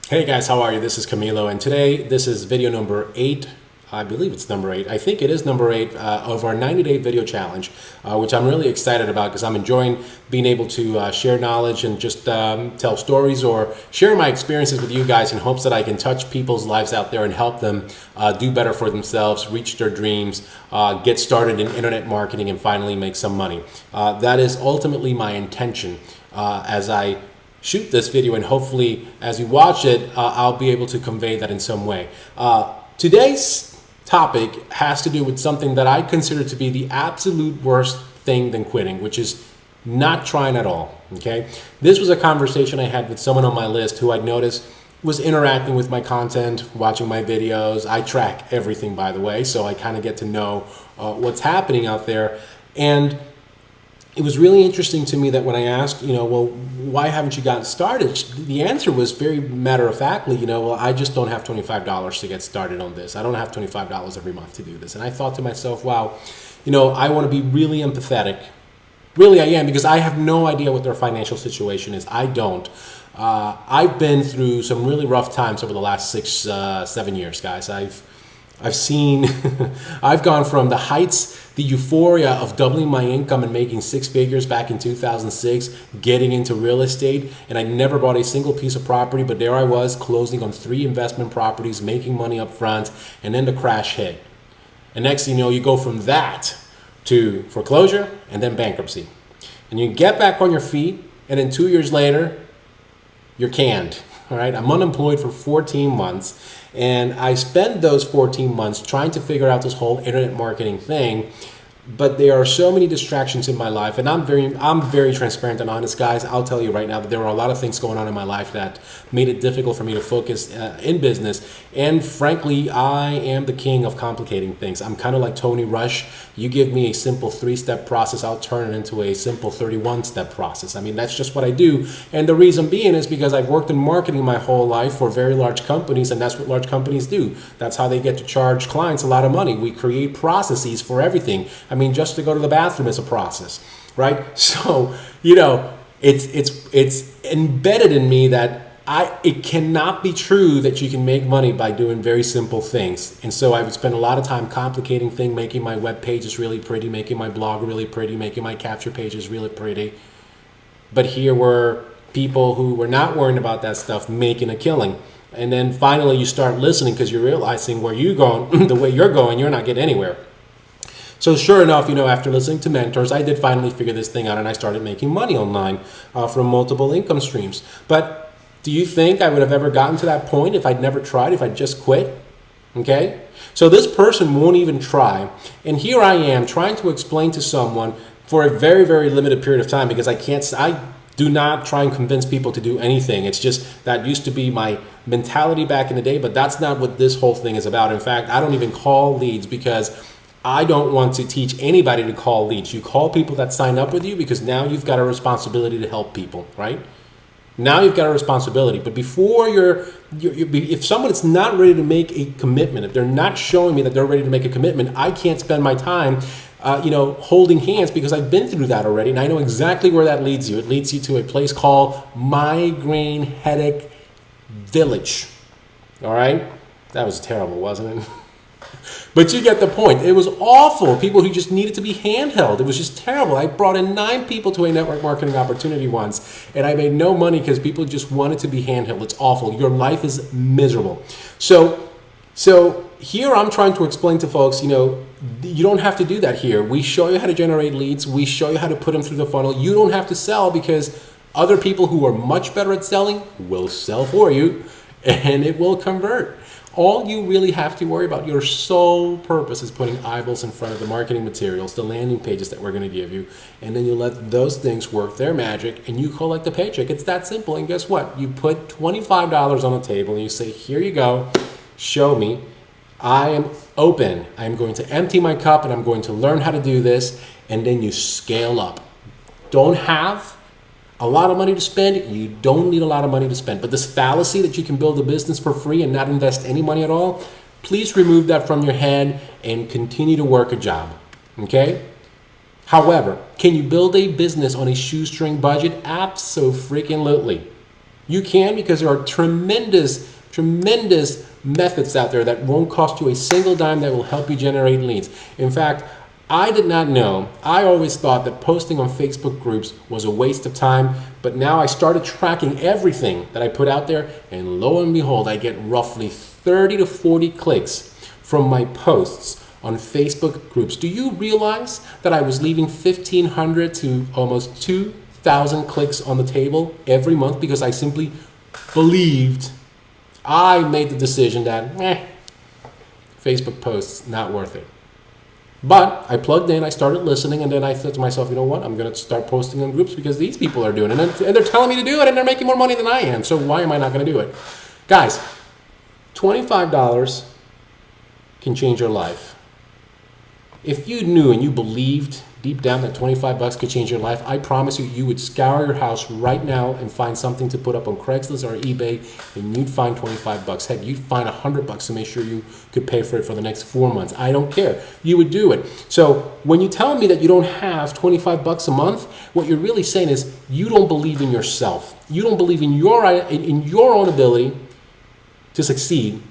Hey guys, how are you? This is Camilo, and today this is video number 8. I believe it's number 8. I think it is number 8 of our 90-day video challenge, which I'm really excited about because I'm enjoying being able to share knowledge and just tell stories or share my experiences with you guys in hopes that I can touch people's lives out there and help them do better for themselves, reach their dreams, get started in internet marketing, and finally make some money. That is ultimately my intention as I shoot this video, and hopefully as you watch it, I'll be able to convey that in some way. Today's topic has to do with something that I consider to be the absolute worst thing than quitting, which is not trying at all. Okay, this was a conversation I had with someone on my list who I'd noticed was interacting with my content, watching my videos. I track everything, by the way, so I kind of get to know what's happening out there. And it was really interesting to me that when I asked, well, why haven't you gotten started? The answer was very matter of factly, well, I just don't have $25 to get started on this. I don't have $25 every month to do this. And I thought to myself, wow, I want to be really empathetic. Really, I am, because I have no idea what their financial situation is. I don't. I've been through some really rough times over the last 7 years, guys. I've seen, I've gone from the heights, the euphoria of doubling my income and making 6 figures back in 2006, getting into real estate, and I never bought a single piece of property, but there I was closing on 3 investment properties, making money up front, and then the crash hit. And next thing you know, you go from that to foreclosure and then bankruptcy. And you get back on your feet, and then 2 years later, you're canned. All right, I'm unemployed for 14 months, and I spent those 14 months trying to figure out this whole internet marketing thing. But there are so many distractions in my life, and I'm very transparent and honest, guys. I'll tell you right now that there were a lot of things going on in my life that made it difficult for me to focus in business. And frankly, I am the king of complicating things. I'm kind of like Tony Rush. You give me a simple 3-step process, I'll turn it into a simple 31-step process. I mean, that's just what I do. And the reason being is because I've worked in marketing my whole life for very large companies, and that's what large companies do. That's how they get to charge clients a lot of money. We create processes for everything. I mean, just to go to the bathroom is a process, right? So, it's embedded in me that it cannot be true that you can make money by doing very simple things. And so I would spend a lot of time complicating things, making my web pages really pretty, making my blog really pretty, making my capture pages really pretty. But here were people who were not worrying about that stuff making a killing. And then finally you start listening because you're realizing where you're going, the way you're going, you're not getting anywhere. So sure enough, after listening to mentors, I did finally figure this thing out, and I started making money online from multiple income streams. But do you think I would have ever gotten to that point if I'd never tried, if I'd just quit? Okay? So this person won't even try. And here I am trying to explain to someone for a very, very limited period of time, because I do not try and convince people to do anything. It's just that used to be my mentality back in the day, but that's not what this whole thing is about. In fact, I don't even call leads because I don't want to teach anybody to call leads. You call people that sign up with you because now you've got a responsibility to help people, right? Now you've got a responsibility. But before if someone is not ready to make a commitment, if they're not showing me that they're ready to make a commitment, I can't spend my time, holding hands, because I've been through that already, and I know exactly where that leads you. It leads you to a place called Migraine Headache Village. All right? That was terrible, wasn't it? But you get the point. It was awful. People who just needed to be handheld. It was just terrible. I brought in 9 people to a network marketing opportunity once, and I made no money because people just wanted to be handheld. It's awful. Your life is miserable. So here I'm trying to explain to folks, you don't have to do that here. We show you how to generate leads. We show you how to put them through the funnel. You don't have to sell, because other people who are much better at selling will sell for you, and it will convert. All you really have to worry about, your sole purpose, is putting eyeballs in front of the marketing materials, the landing pages that we're going to give you, and then you let those things work their magic, and you collect the paycheck. It's that simple. And guess what? You put $25 on the table, and you say, here you go, show me. I am open. I'm going to empty my cup, and I'm going to learn how to do this, and then you scale up. Don't have a lot of money to spend. You don't need a lot of money to spend. But this fallacy that you can build a business for free and not invest any money at all, please remove that from your head and continue to work a job. Okay? However, can you build a business on a shoestring budget? Abso-freaking-lutely. You can, because there are tremendous methods out there that won't cost you a single dime that will help you generate leads. In fact, I did not know. I always thought that posting on Facebook groups was a waste of time, but now I started tracking everything that I put out there, and lo and behold, I get roughly 30 to 40 clicks from my posts on Facebook groups. Do you realize that I was leaving 1,500 to almost 2,000 clicks on the table every month because I simply believed, I made the decision that Facebook posts, not worth it. But I plugged in, I started listening, and then I thought to myself, you know what, I'm going to start posting on groups because these people are doing it, and they're telling me to do it, and they're making more money than I am, so why am I not going to do it? Guys, $25 can change your life. If you knew and you believed deep down that 25 bucks could change your life, I promise you, you would scour your house right now and find something to put up on Craigslist or eBay, and you'd find 25 bucks. Heck, you'd find 100 bucks to make sure you could pay for it for the next 4 months. I don't care. You would do it. So when you tell me that you don't have 25 bucks a month, what you're really saying is you don't believe in yourself. You don't believe in your own ability to succeed,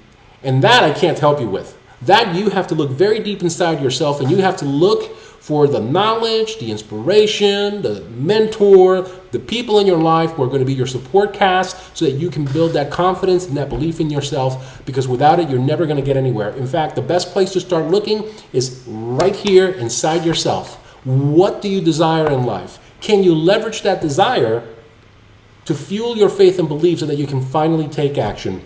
and that I can't help you with. That you have to look very deep inside yourself, and you have to look for the knowledge, the inspiration, the mentor, the people in your life who are going to be your support cast so that you can build that confidence and that belief in yourself, because without it, you're never going to get anywhere. In fact, the best place to start looking is right here inside yourself. What do you desire in life? Can you leverage that desire to fuel your faith and belief so that you can finally take action?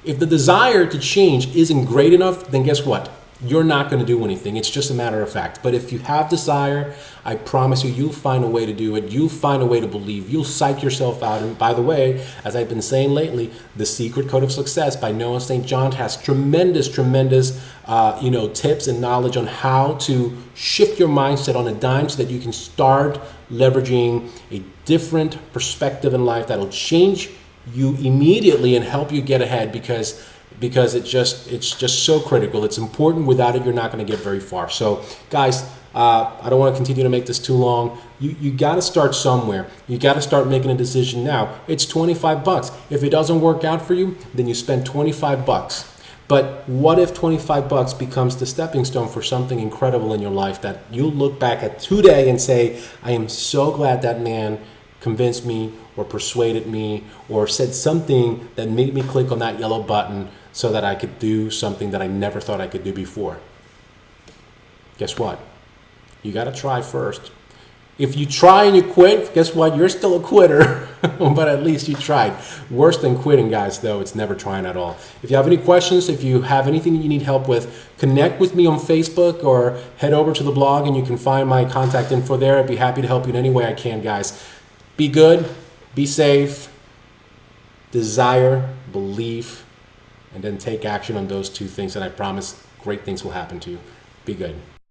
If the desire to change isn't great enough, then guess what? You're not going to do anything. It's just a matter of fact. But if you have desire, I promise you, you'll find a way to do it. You'll find a way to believe. You'll psych yourself out. And by the way, as I've been saying lately, The Secret Code of Success by Noah St. John has tremendous tips and knowledge on how to shift your mindset on a dime so that you can start leveraging a different perspective in life that'll change you immediately and help you get ahead, because it's just so critical. It's important. Without it, you're not going to get very far. So guys, I don't want to continue to make this too long. You got to start somewhere. You got to start making a decision now. It's 25 bucks. If it doesn't work out for you, then you spend 25 bucks. But what if 25 bucks becomes the stepping stone for something incredible in your life that you'll look back at today and say, I am so glad that man convinced me or persuaded me or said something that made me click on that yellow button so that I could do something that I never thought I could do before. Guess what? You got to try first. If you try and you quit, guess what? You're still a quitter, but at least you tried. Worse than quitting, guys, though, it's never trying at all. If you have any questions, if you have anything that you need help with, connect with me on Facebook or head over to the blog and you can find my contact info there. I'd be happy to help you in any way I can, guys. Be good, be safe, desire, belief, and then take action on those two things, and I promise great things will happen to you. Be good.